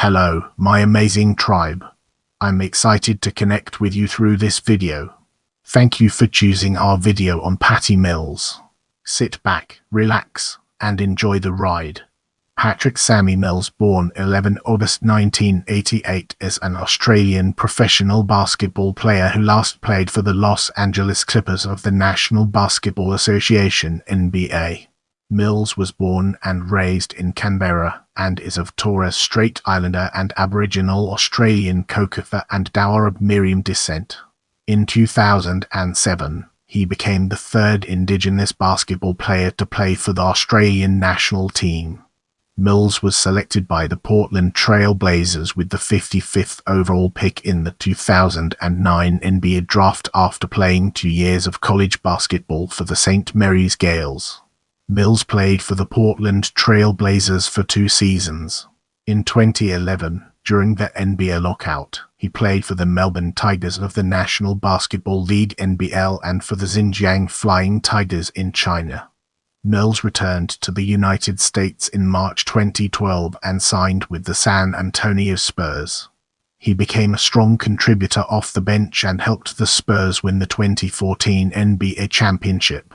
Hello, my amazing tribe. I'm excited to connect with you through this video. Thank you for choosing our video on Sammie Mills. Sit back, relax, and enjoy the ride. Patrick Sammie Mills, born 11 August 1988, is an Australian professional basketball player who last played for the Los Angeles Clippers of the National Basketball Association (NBA). Mills was born and raised in Canberra and is of Torres Strait Islander and Aboriginal Australian Kokatha and Dauareb-Meriam descent. In 2007, he became the third Indigenous basketball player to play for the Australian national team. Mills was selected by the Portland Trail Blazers with the 55th overall pick in the 2009 NBA draft after playing 2 years of college basketball for the St. Mary's Gaels. Mills played for the Portland Trail Blazers for 2 seasons. In 2011, during the NBA lockout, he played for the Melbourne Tigers of the National Basketball League (NBL) and for the Xinjiang Flying Tigers in China. Mills returned to the United States in March 2012 and signed with the San Antonio Spurs. He became a strong contributor off the bench and helped the Spurs win the 2014 NBA championship.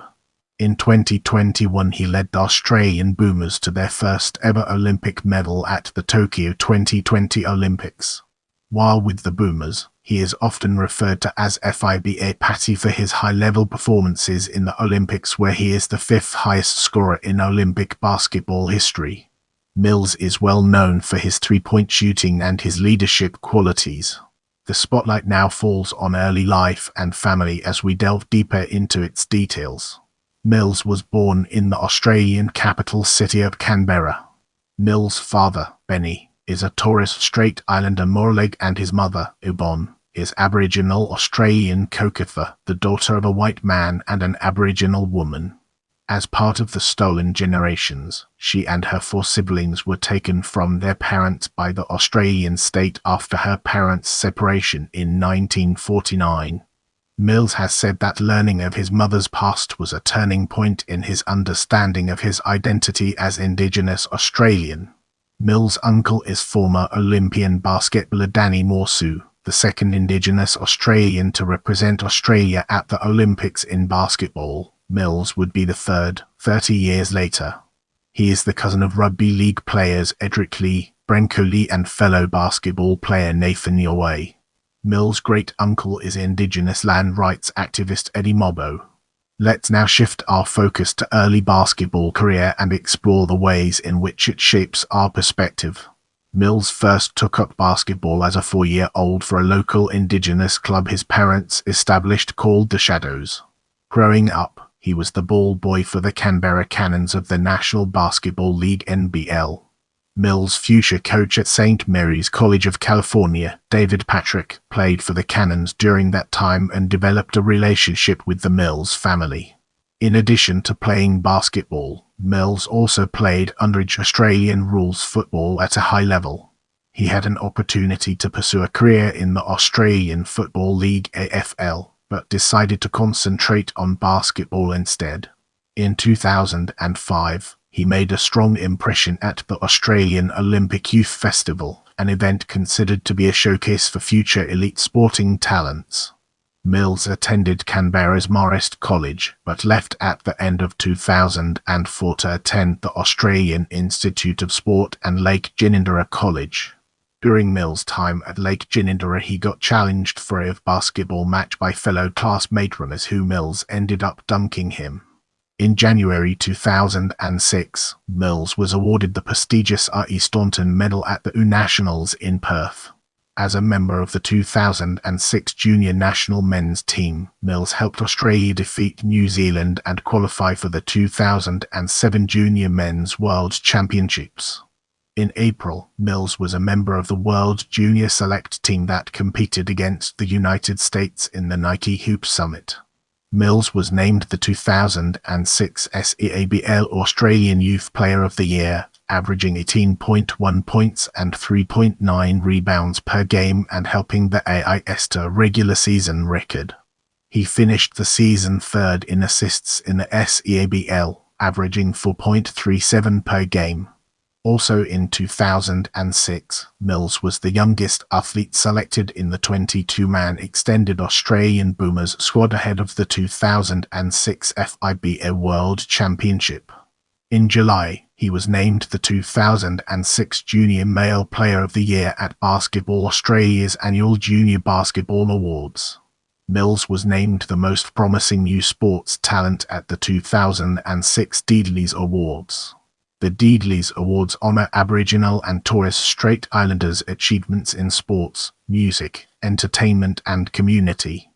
In 2021, he led the Australian Boomers to their first ever Olympic medal at the Tokyo 2020 Olympics. While with the Boomers, he is often referred to as FIBA Patty for his high-level performances in the Olympics, where he is the 5th highest scorer in Olympic basketball history. Mills is well known for his three-point shooting and his leadership qualities. The spotlight now falls on early life and family as we delve deeper into its details. Mills was born in the Australian capital city of Canberra. Mills' father, Benny, is a Torres Strait Islander Morleg, and his mother, Yvonne, is Aboriginal Australian Kokatha, the daughter of a white man and an Aboriginal woman. As part of the stolen generations, she and her 4 siblings were taken from their parents by the Australian state after her parents' separation in 1949. Mills has said that learning of his mother's past was a turning point in his understanding of his identity as Indigenous Australian. Mills' uncle is former Olympian basketballer Danny Morsu, the second Indigenous Australian to represent Australia at the Olympics in basketball. Mills would be the third, 30 years later. He is the cousin of rugby league players Edric Lee, Brenko Lee, and fellow basketball player Nathan Yaway. Mills' great-uncle is Indigenous land rights activist Eddie Mabo. Let's now shift our focus to early basketball career and explore the ways in which it shapes our perspective. Mills first took up basketball as a 4-year-old for a local Indigenous club his parents established called the Shadows. Growing up, he was the ball boy for the Canberra Cannons of the National Basketball League (NBL). Mills' future coach at St. Mary's College of California, David Patrick, played for the Cannons during that time and developed a relationship with the Mills family. In addition to playing basketball, Mills also played underage Australian rules football at a high level. He had an opportunity to pursue a career in the Australian Football League (AFL), but decided to concentrate on basketball instead. In 2005, he made a strong impression at the Australian Olympic Youth Festival, an event considered to be a showcase for future elite sporting talents. Mills attended Canberra's Marist College, but left at the end of 2004 to attend the Australian Institute of Sport and Lake Ginninderra College. During Mills' time at Lake Ginninderra, he got challenged for a basketball match by fellow classmate runners who Mills ended up dunking him. In January 2006, Mills was awarded the prestigious R.E. Staunton Medal at the U-Nationals in Perth. As a member of the 2006 junior national men's team, Mills helped Australia defeat New Zealand and qualify for the 2007 Junior Men's World Championships. In April, Mills was a member of the World Junior Select team that competed against the United States in the Nike Hoop Summit. Mills was named the 2006 SEABL Australian Youth Player of the Year, averaging 18.1 points and 3.9 rebounds per game and helping the AIS to a regular season record. He finished the season third in assists in the SEABL, averaging 4.37 per game. Also in 2006, Mills was the youngest athlete selected in the 22-man extended Australian Boomers squad ahead of the 2006 FIBA World Championship. In July, he was named the 2006 Junior Male Player of the Year at Basketball Australia's annual Junior Basketball Awards. Mills was named the most promising new sports talent at the 2006 Deedleys Awards. The Deedleys Awards honor Aboriginal and Torres Strait Islanders' achievements in sports, music, entertainment and community.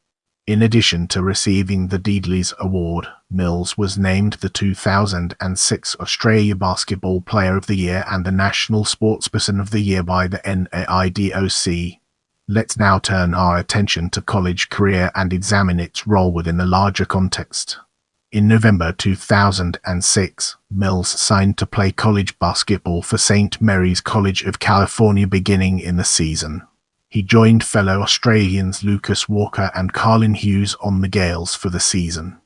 In addition to receiving the Deedleys Award, Mills was named the 2006 Australia Basketball Player of the Year and the National Sportsperson of the Year by the NAIDOC. Let's now turn our attention to college career and examine its role within the larger context. In November 2006, Mills signed to play college basketball for St. Mary's College of California beginning in the season. He joined fellow Australians Lucas Walker and Carlin Hughes on the Gaels for the season.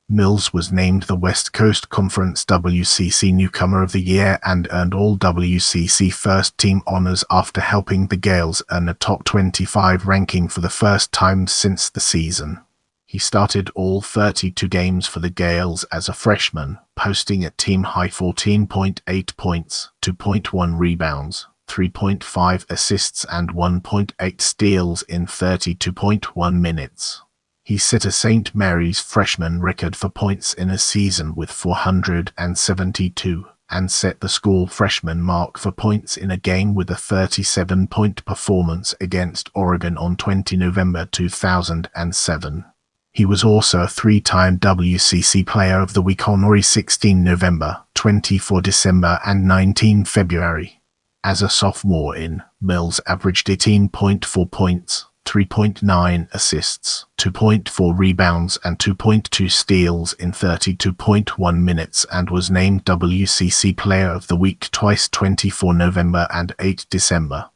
Mills was named the West Coast Conference WCC Newcomer of the Year and earned all WCC First Team honors after helping the Gaels earn a top 25 ranking for the first time since the season. He started all 32 games for the Gaels as a freshman, posting a team-high 14.8 points, 2.1 rebounds, 3.5 assists and 1.8 steals in 32.1 minutes. He set a St. Mary's freshman record for points in a season with 472, and set the school freshman mark for points in a game with a 37-point performance against Oregon on 20 November 2007. He was also a three-time WCC Player of the Week honoree 16 November, 24 December and 19 February. As a sophomore Mills averaged 18.4 points, 3.9 assists, 2.4 rebounds and 2.2 steals in 32.1 minutes and was named WCC Player of the Week twice 24 November and 8 December.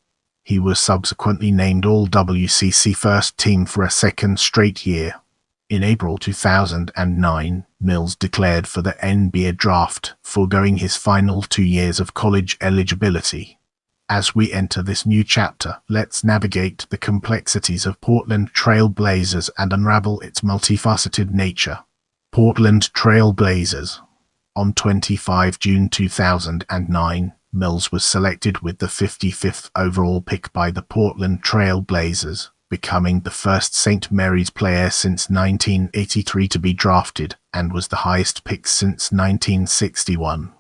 He was subsequently named All-WCC First Team for a second straight year. In April 2009, Mills declared for the NBA draft, foregoing his final 2 years of college eligibility. As we enter this new chapter, let's navigate the complexities of Portland Trail Blazers and unravel its multifaceted nature. Portland Trail Blazers. On 25 June 2009, Mills was selected with the 55th overall pick by the Portland Trail Blazers, becoming the first St. Mary's player since 1983 to be drafted, and was the highest pick since 1961.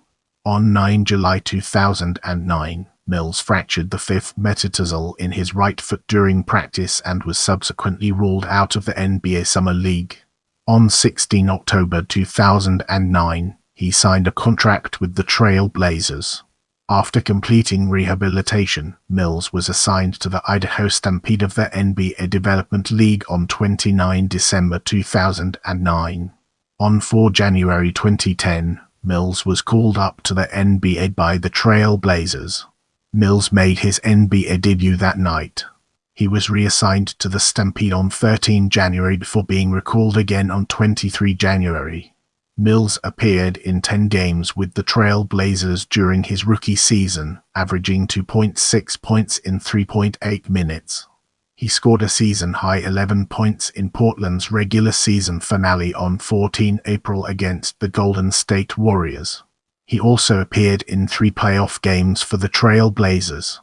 On 9 July 2009, Mills fractured the fifth metatarsal in his right foot during practice and was subsequently ruled out of the NBA Summer League. On 16 October 2009, he signed a contract with the Trail Blazers. After completing rehabilitation, Mills was assigned to the Idaho Stampede of the NBA Development League on 29 December 2009. On 4 January 2010, Mills was called up to the NBA by the Trail Blazers. Mills made his NBA debut that night. He was reassigned to the Stampede on 13 January before being recalled again on 23 January. Mills appeared in 10 games with the Trail Blazers during his rookie season, averaging 2.6 points in 3.8 minutes. He scored a season-high 11 points in Portland's regular season finale on 14 April against the Golden State Warriors. He also appeared in 3 playoff games for the Trail Blazers.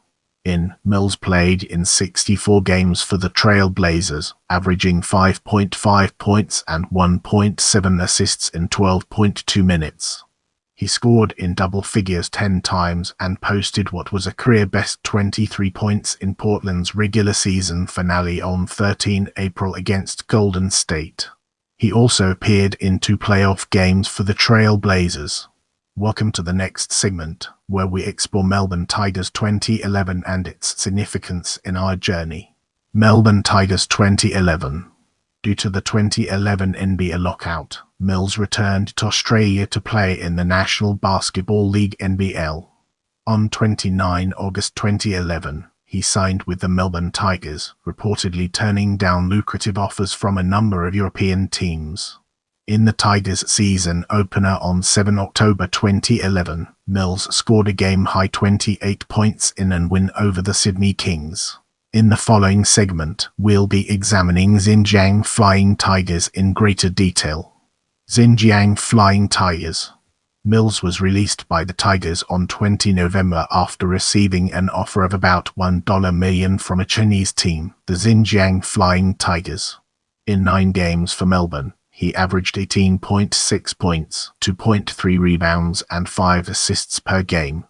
Mills played in 64 games for the Trail Blazers, averaging 5.5 points and 1.7 assists in 12.2 minutes. He scored in double figures 10 times and posted what was a career-best 23 points in Portland's regular season finale on 13 April against Golden State. He also appeared in 2 playoff games for the Trail Blazers. Welcome to the next segment, where we explore Melbourne Tigers 2011 and its significance in our journey. Melbourne Tigers 2011. Due to the 2011 NBA lockout, Mills returned to Australia to play in the National Basketball League (NBL). On 29 August 2011, he signed with the Melbourne Tigers, reportedly turning down lucrative offers from a number of European teams. In the Tigers season opener on 7 October 2011, Mills scored a game-high 28 points in a win over the Sydney Kings. In the following segment, we'll be examining Xinjiang Flying Tigers in greater detail. Xinjiang Flying Tigers. Mills was released by the Tigers on 20 November after receiving an offer of about $1 million from a Chinese team, the Xinjiang Flying Tigers. In 9 games for Melbourne, he averaged 18.6 points, 2.3 rebounds and 5 assists per game.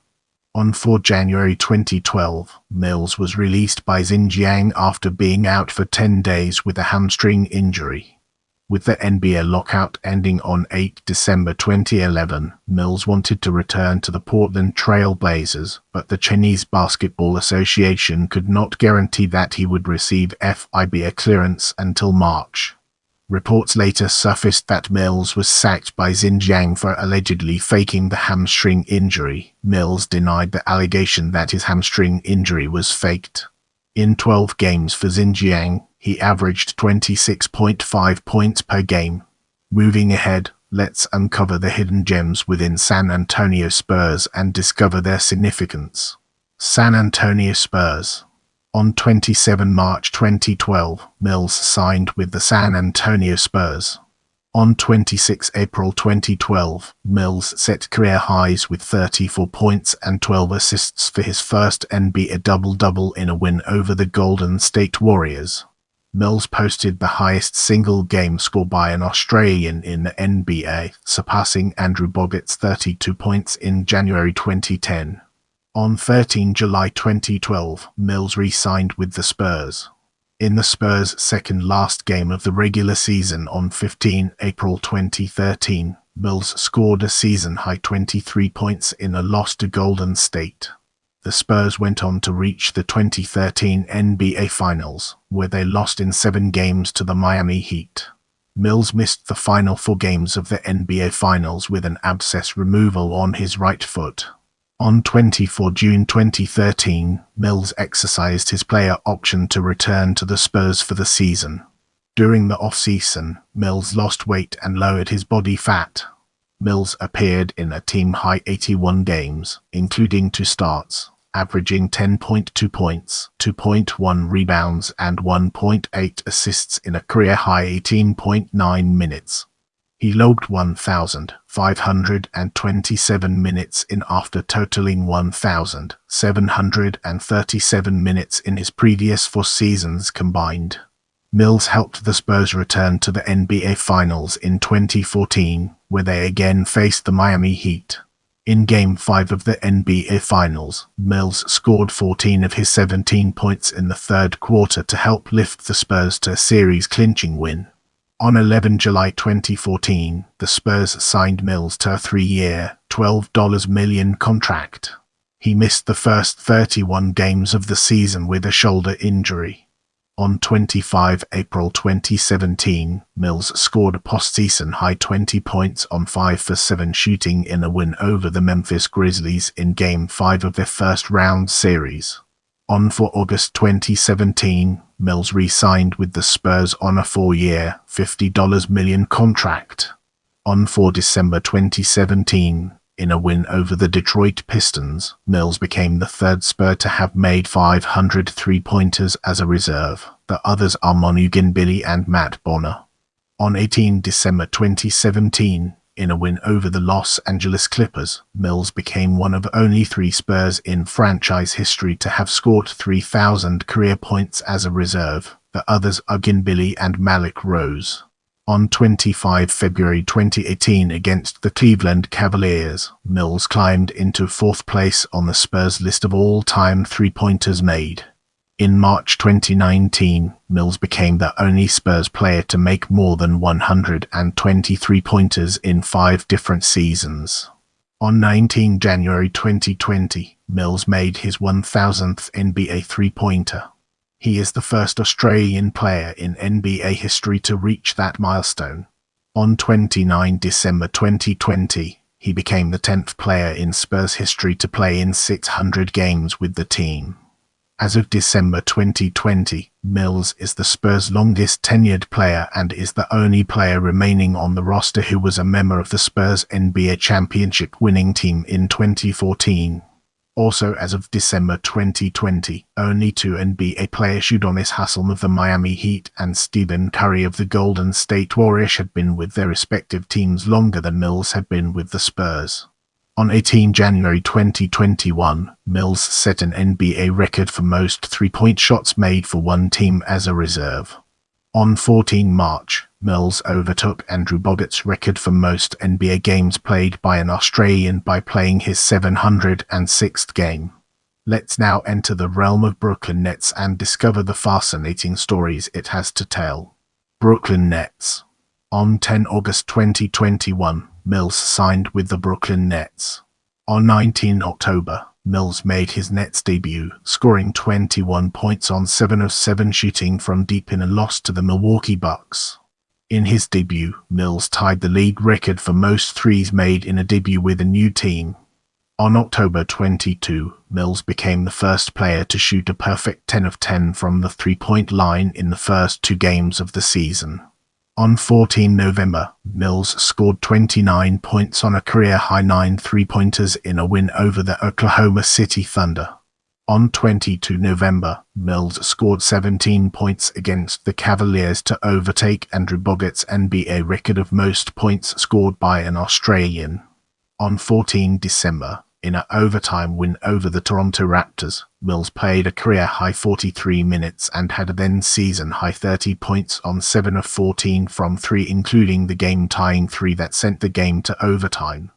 On 4 January 2012, Mills was released by Xinjiang after being out for 10 days with a hamstring injury. With the NBA lockout ending on 8 December 2011, Mills wanted to return to the Portland Trail Blazers, but the Chinese Basketball Association could not guarantee that he would receive FIBA clearance until March. Reports later surfaced that Mills was sacked by Xinjiang for allegedly faking the hamstring injury. Mills denied the allegation that his hamstring injury was faked. In 12 games for Xinjiang, he averaged 26.5 points per game. Moving ahead, let's uncover the hidden gems within San Antonio Spurs and discover their significance. San Antonio Spurs. On 27 March 2012, Mills signed with the San Antonio Spurs. On 26 April 2012, Mills set career highs with 34 points and 12 assists for his first NBA double-double in a win over the Golden State Warriors. Mills posted the highest single game score by an Australian in the NBA, surpassing Andrew Bogut's 32 points in January 2010. On 13 July 2012, Mills re-signed with the Spurs. In the Spurs' second-last game of the regular season on 15 April 2013, Mills scored a season-high 23 points in a loss to Golden State. The Spurs went on to reach the 2013 NBA Finals, where they lost in 7 games to the Miami Heat. Mills missed the final 4 games of the NBA Finals with an abscess removal on his right foot. On 24 June 2013, Mills exercised his player option to return to the Spurs for the season. During the off-season, Mills lost weight and lowered his body fat. Mills appeared in a team-high 81 games, including 2 starts, averaging 10.2 points, 2.1 rebounds and 1.8 assists in a career-high 18.9 minutes. He logged 1,527 minutes in after totaling 1,737 minutes in his previous 4 seasons combined. Mills helped the Spurs return to the NBA Finals in 2014, where they again faced the Miami Heat. In Game 5 of the NBA Finals, Mills scored 14 of his 17 points in the third quarter to help lift the Spurs to a series-clinching win. On 11 July 2014, the Spurs signed Mills to a 3-year, $12 million contract. He missed the first 31 games of the season with a shoulder injury. On 25 April 2017, Mills scored a postseason high 20 points on 5 for 7 shooting in a win over the Memphis Grizzlies in Game 5 of their first-round series. On 4 August 2017, Mills re-signed with the Spurs on a 4-year, $50 million contract. On 4 December 2017, in a win over the Detroit Pistons, Mills became the 3rd Spur to have made 500 three-pointers as a reserve. The others are Manu Ginobili and Matt Bonner. On 18 December 2017, in a win over the Los Angeles Clippers, Mills became one of only 3 Spurs in franchise history to have scored 3,000 career points as a reserve. The others are Ginobili and Malik Rose. On 25 February 2018 against the Cleveland Cavaliers, Mills climbed into 4th place on the Spurs list of all-time three-pointers made. In March 2019, Mills became the only Spurs player to make more than 123 pointers in 5 different seasons. On 19 January 2020, Mills made his 1,000th NBA three-pointer. He is the first Australian player in NBA history to reach that milestone. On 29 December 2020, he became the 10th player in Spurs history to play in 600 games with the team. As of December 2020, Mills is the Spurs' longest tenured player and is the only player remaining on the roster who was a member of the Spurs NBA championship winning team in 2014. Also, as of December 2020, only two NBA players, Udonis Haslem of the Miami Heat and Stephen Curry of the Golden State Warriors, had been with their respective teams longer than Mills had been with the Spurs. On 18 January 2021, Mills set an NBA record for most three-point shots made for one team as a reserve. On 14 March, Mills overtook Andrew Bogut's record for most NBA games played by an Australian by playing his 706th game. Let's now enter the realm of Brooklyn Nets and discover the fascinating stories it has to tell. Brooklyn Nets. On 10 August 2021, Mills signed with the Brooklyn Nets. On 19 October, Mills made his Nets debut, scoring 21 points on 7 of 7 shooting from deep in a loss to the Milwaukee Bucks. In his debut, Mills tied the league record for most threes made in a debut with a new team. On October 22, Mills became the first player to shoot a perfect 10 of 10 from the three-point line in the first two games of the season. On 14 November, Mills scored 29 points on a career-high 9 three-pointers in a win over the Oklahoma City Thunder. On 22 November, Mills scored 17 points against the Cavaliers to overtake Andrew Bogut's NBA record of most points scored by an Australian. On 14 December, in an overtime win over the Toronto Raptors, Mills played a career-high 43 minutes and had a then-season-high 30 points on 7 of 14 from 3, including the game-tying 3 that sent the game to overtime.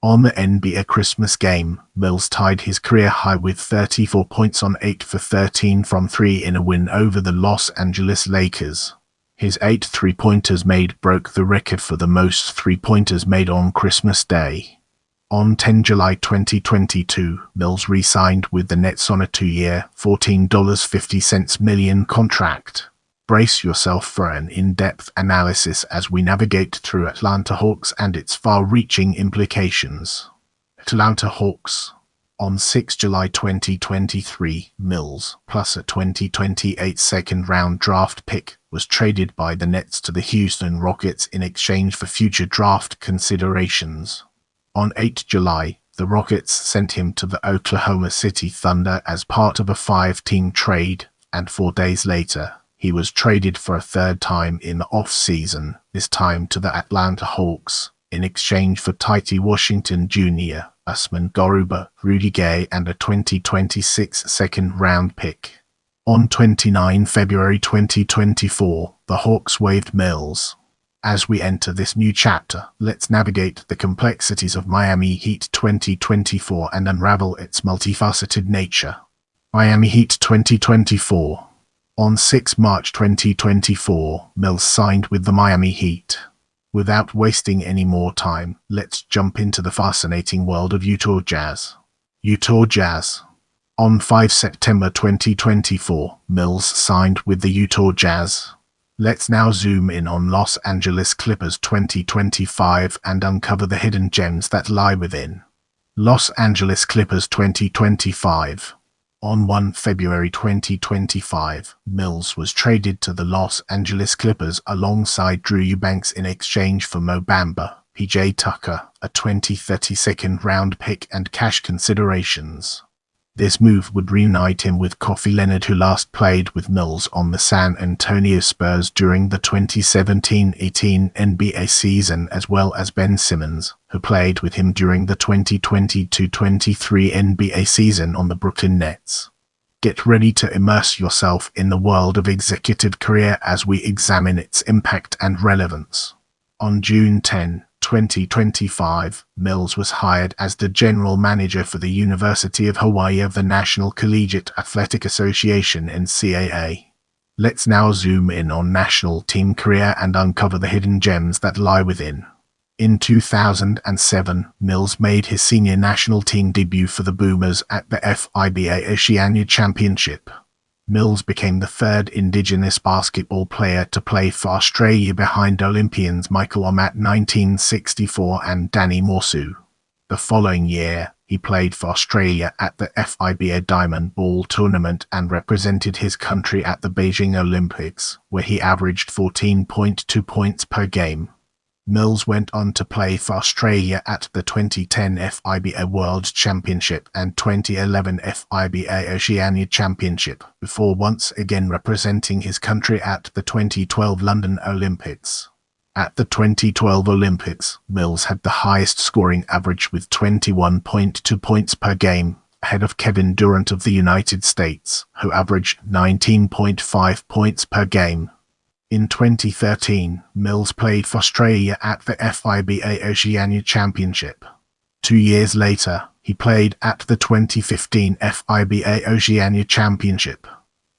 On the NBA Christmas game, Mills tied his career high with 34 points on 8 for 13 from 3 in a win over the Los Angeles Lakers. His 8 three-pointers made broke the record for the most three-pointers made on Christmas Day. On 10 July 2022, Mills re-signed with the Nets on a 2-year, $14.50 million contract. Brace yourself for an in-depth analysis as we navigate through Atlanta Hawks and its far-reaching implications. Atlanta Hawks. On 6 July 2023, Mills, plus a 2028 second-round draft pick, was traded by the Nets to the Houston Rockets in exchange for future draft considerations. On 8 July, the Rockets sent him to the Oklahoma City Thunder as part of a 5-team trade, and 4 days later, he was traded for a third time in the off-season, this time to the Atlanta Hawks, in exchange for Titi Washington Jr., Usman Garuba, Rudy Gay, and a 2026 second-round pick. On 29 February 2024, the Hawks waived Mills. As we enter this new chapter, let's navigate the complexities of Miami Heat 2024 and unravel its multifaceted nature. Miami Heat 2024. On 6 March 2024, Mills signed with the Miami Heat. Without wasting any more time, let's jump into the fascinating world of Utah Jazz. Utah Jazz. On 5 September 2024, Mills signed with the Utah Jazz. Let's now zoom in on Los Angeles Clippers 2025 and uncover the hidden gems that lie within. Los Angeles Clippers 2025. On 1 February 2025, Mills was traded to the Los Angeles Clippers alongside Drew Eubanks in exchange for Mo Bamba, PJ Tucker, a 2030 second-round pick and cash considerations. This move would reunite him with Kawhi Leonard, who last played with Mills on the San Antonio Spurs during the 2017-18 NBA season, as well as Ben Simmons, who played with him during the 2022-23 NBA season on the Brooklyn Nets. Get ready to immerse yourself in the world of executive career as we examine its impact and relevance. On June 10, 2025, Mills was hired as the general manager for the University of Hawaii of the National Collegiate Athletic Association (NCAA). Let's now zoom in on national team career and uncover the hidden gems that lie within. In 2007, Mills made his senior national team debut for the Boomers at the FIBA Oceania Championship. Mills became the third Indigenous basketball player to play for Australia behind Olympians Michael Omat (1964) and Danny Morsu. The following year, He played for Australia at the FIBA Diamond Ball tournament and represented his country at the Beijing Olympics, where he averaged 14.2 points per game. Mills went on to play for Australia at the 2010 FIBA World Championship and 2011 FIBA Oceania Championship, before once again representing his country at the 2012 London Olympics. At the 2012 Olympics, Mills had the highest scoring average with 21.2 points per game, ahead of Kevin Durant of the United States, who averaged 19.5 points per game. In 2013, Mills played for Australia at the FIBA Oceania Championship. 2 years later, he played at the 2015 FIBA Oceania Championship.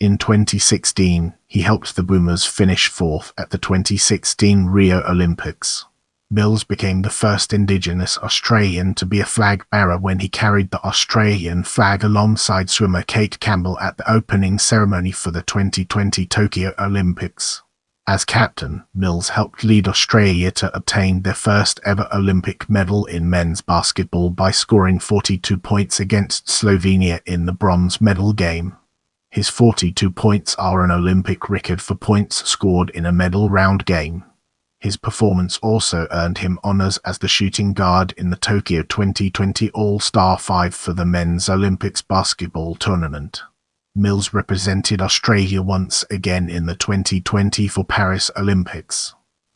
In 2016, he helped the Boomers finish fourth at the 2016 Rio Olympics. Mills became the first Indigenous Australian to be a flag bearer when he carried the Australian flag alongside swimmer Kate Campbell at the opening ceremony for the 2020 Tokyo Olympics. As captain, Mills helped lead Australia to obtain their first ever Olympic medal in men's basketball by scoring 42 points against Slovenia in the bronze medal game. His 42 points are an Olympic record for points scored in a medal round game. His performance also earned him honours as the shooting guard in the Tokyo 2020 All-Star 5 for the men's Olympics basketball tournament. Mills represented Australia once again in the 2024 Paris Olympics.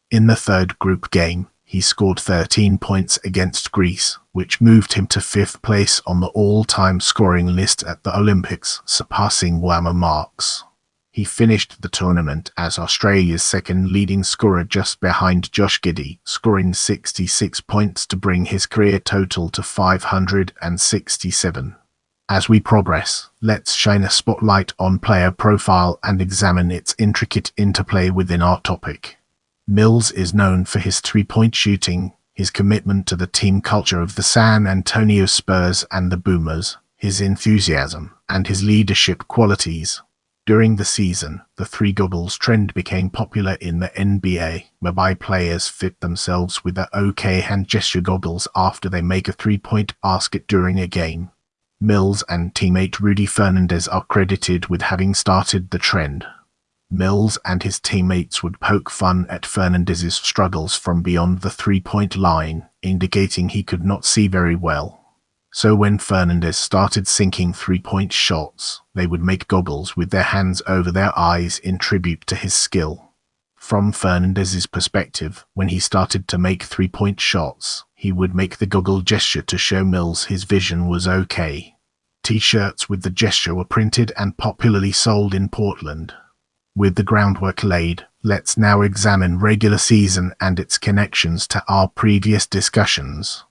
In the third group game, he scored 13 points against Greece, which moved him to fifth place on the all-time scoring list at the Olympics, surpassing Whammer marks. He finished the tournament as Australia's second leading scorer just behind Josh Giddey, scoring 66 points to bring his career total to 567. As we progress, let's shine a spotlight on player profile and examine its intricate interplay within our topic. Mills is known for his three-point shooting, his commitment to the team culture of the San Antonio Spurs and the Boomers, his enthusiasm, and his leadership qualities. During the season, the three goggles trend became popular in the NBA, whereby players fit themselves with the OK hand gesture goggles after they make a three-point basket during a game. Mills and teammate Rudy Fernandez are credited with having started the trend. Mills and his teammates would poke fun at Fernandez's struggles from beyond the three-point line, indicating he could not see very well. So when Fernandez started sinking three-point shots, they would make goggles with their hands over their eyes in tribute to his skill. From Fernandez's perspective, when he started to make three-point shots, he would make the goggle gesture to show Mills his vision was okay. T-shirts with the gesture were printed and popularly sold in Portland. With the groundwork laid, let's now examine regular season and its connections to our previous discussions.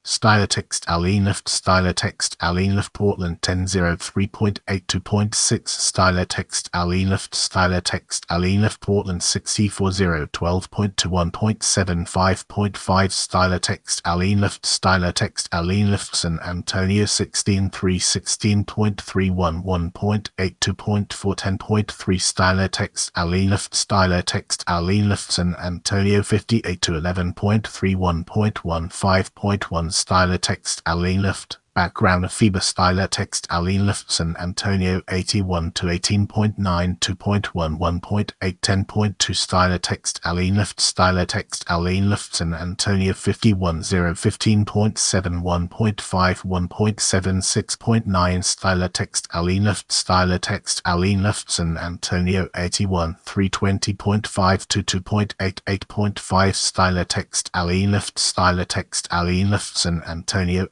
Stylotext Alinlift Stylotext Alinlift Portland 10.03.82.6 Stylotext Alinlift Stylotext Alinlift Portland 604012.21.75.5 Stylotext Alinlift San Antonio 16.316.311.82.410.3 Stylotext Alinlift San Antonio 58-11.31.15.1 Stylotext Alinlift Background of FIBA Stylotext Alinlift San Antonio 81-18.92.11.810.2 Stylotext Alinlift San Antonio 51-015.71.51.76.9 Stylotext Alinlift San Antonio 81-320.522.88.5 Stylotext Alinlift San Antonio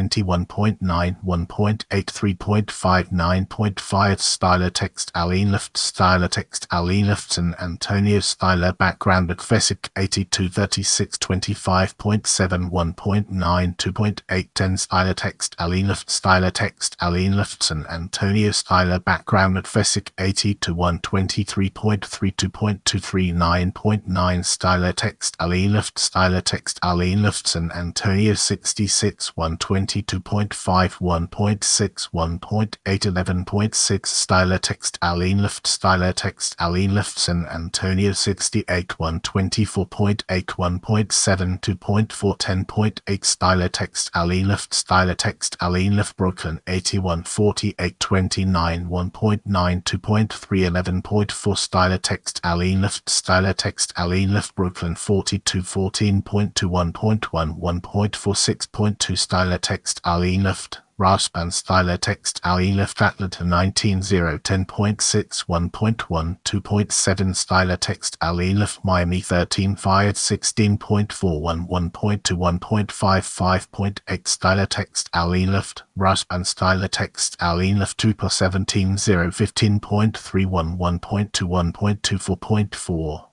88-21.91.83.59.5 Stylotext Alinlift San Antonio Styler Background at FESIC 82-36.25.71.92.810 Stylotext Alinlift San Antonio Styler Background at FESIC 80-123.32.239.9 Stylotext Alinlift San Antonio 66-120 32.51.61.811.6 Stylotext Alleenluft Stylotext Alleenluft San Antonio 68 124.81.72.410.8 Stylotext Alleenluft Stylotext Alleenluft Brooklyn 81 48.29 1.92.311.4 Stylotext Alleenluft Stylotext Alleenluft Brooklyn 42 14.21.11.46.2 Stylotext Alleenluft Raspan Stylotext Alleenluft Atlanta 19.010.61.12.7 Stylotext Alleenluft Miami 13 Fired 16.411.21.55.8 Stylotext Alleenluft Raspan Stylotext Alleenluft Tupa 17.015.311.21.24.4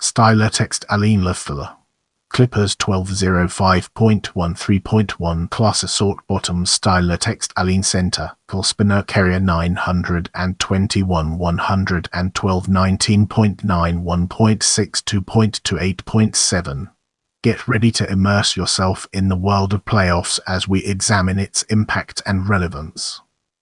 Stylotext Alleenluft Clippers 1205.13.1 Class Assault Bottom Stylotext Alleen Center Spinner Carrier 921 112 19.91.62.28.7 Get ready to immerse yourself in the world of playoffs as we examine its impact and relevance.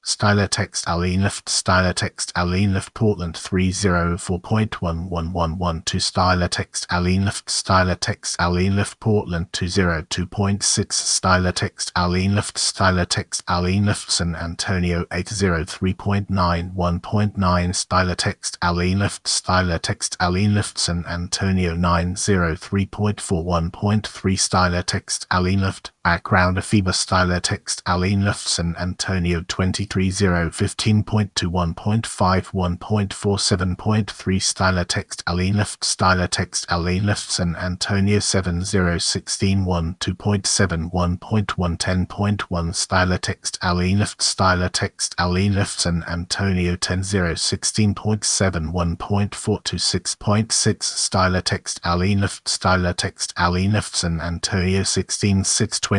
Stylotext Alleenluft Stylotext Alleenluft Portland 304.1111 to Stylotext Alleenluft Stylotext Alleenluft Portland 202.6 Stylotext Alleenluft Stylotext Alleenluft San Antonio 803.91.9 Stylotext Alleenluft Stylotext Alleenluft San Antonio 903.41.3 Stylotext Alleenluft Background FIBA Stylotext Alleenluft San Antonio 23015.21.51.47.3 Stylotext Alleenluft Stylotext Alleenluft San Antonio 701612.71.110.1 Stylotext Alleenluft Stylotext Alleenluft San Antonio 10016.71.426.6 Stylotext Alleenluft Stylotext Alleenluft San Antonio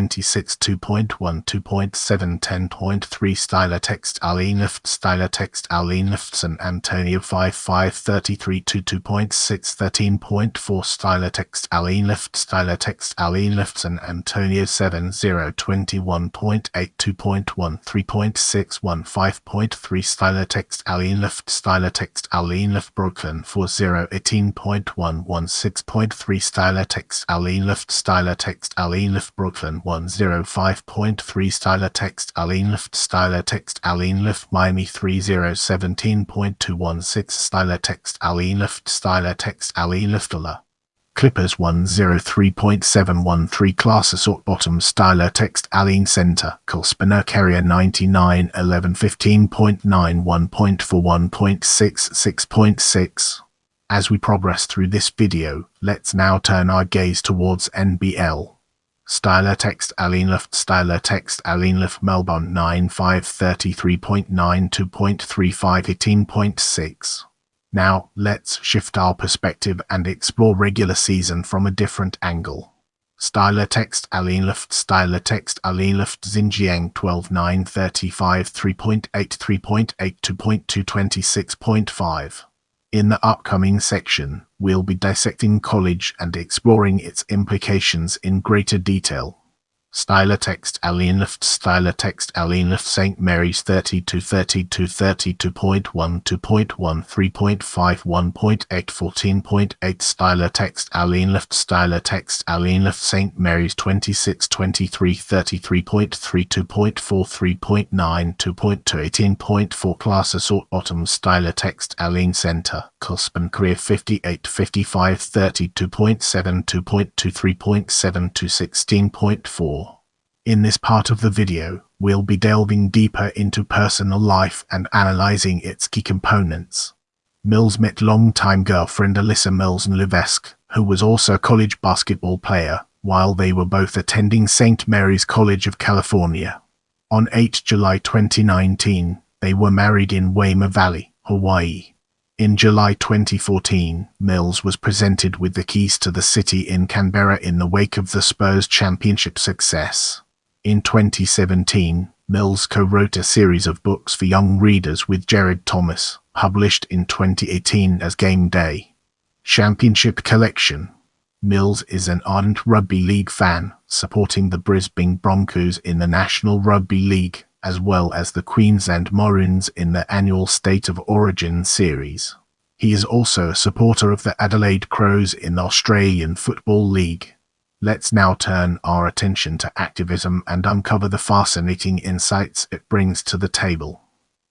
16622.12.710.3 Stylotext Alleenluft Stylotext Alleenluft San Antonio 553322.613.4 Stylotext Alleenluft Stylotext Alleenluft San Antonio 7021.82.13.615.3 Stylotext Alleenluft Stylotext Alleenluft Brooklyn 4018.116.3 Stylotext Alleenluft Stylotext Alleenluft Brooklyn 105.3 Stylotext Alleenluft Stylotext Alleenluft Miami 3017.216 Stylotext Alleenluft Stylotext Alleenluft Allah Clippers 103.713 Class Assault Bottom Stylotext Alleen Center Spinner Carrier 9911.15.1.41.66.6 As we progress through this video, let's now turn our gaze towards NBL. Stylotext Alleenluft Stylotext Alleenluft Melbourne 9533.92.3518.6 Now, let's shift our perspective and explore regular season from a different angle. Stylotext Alleenluft Stylotext Alleenluft Xinjiang 12935 3.8 In the upcoming section, we'll be dissecting college and exploring its implications in greater detail. Stylotext Alleenluft Stylotext Alleenluft St. Mary's 32.32.12.13.51.814.8 Stylotext Alleenluft Stylotext Alleenluft St. Mary's 26.23.32.43.9 Class Assault Bottom Stylotext Alleen Center Cuspan Career 58.55.32.72.23.7 to 16.4 In this part of the video, we'll be delving deeper into personal life and analyzing its key components. Mills met longtime girlfriend Alyssa Mills Levesque, who was also a college basketball player, while they were both attending St. Mary's College of California. On 8 July 2019, they were married in Waima Valley, Hawaii. In July 2014, Mills was presented with the keys to the city in Canberra in the wake of the Spurs championship success. In 2017, Mills co-wrote a series of books for young readers with Jared Thomas, published in 2018 as Game Day Championship Collection. Mills is an ardent rugby league fan, supporting the Brisbane Broncos in the National Rugby League, as well as the Queensland Maroons in the annual State of Origin series. He is also a supporter of the Adelaide Crows in the Australian Football League. Let's now turn our attention to activism and uncover the fascinating insights it brings to the table.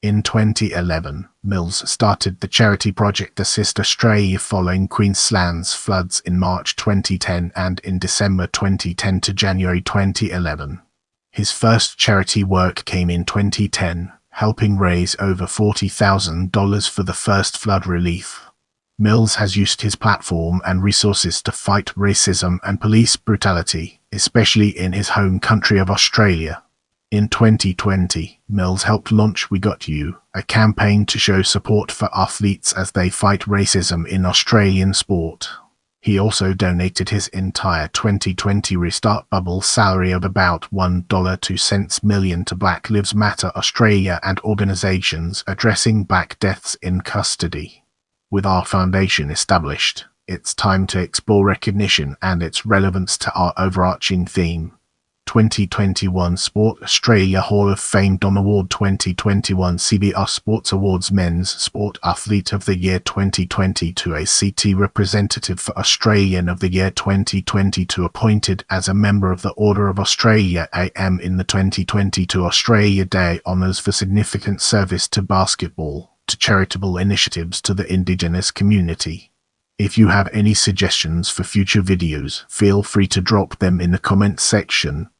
In 2011, Mills started the charity project Assist Australia following Queensland's floods in March 2010 and in December 2010 to January 2011. His first charity work came in 2010, helping raise over $40,000 for the first flood relief. Mills has used his platform and resources to fight racism and police brutality, especially in his home country of Australia. In 2020, Mills helped launch We Got You, a campaign to show support for athletes as they fight racism in Australian sport. He also donated his entire 2020 Restart Bubble salary of about $1.02 million to Black Lives Matter Australia and organisations addressing black deaths in custody. With our foundation established, it's time to explore recognition and its relevance to our overarching theme. 2021 Sport Australia Hall of Fame Don Award 2021 CBR Sports Awards Men's Sport Athlete of the Year 2022 ACT Representative for Australian of the Year 2022 appointed as a member of the Order of Australia AM in the 2022 Australia Day Honours for significant service to basketball, to charitable initiatives to the Indigenous community. If you have any suggestions for future videos, feel free to drop them in the comments section.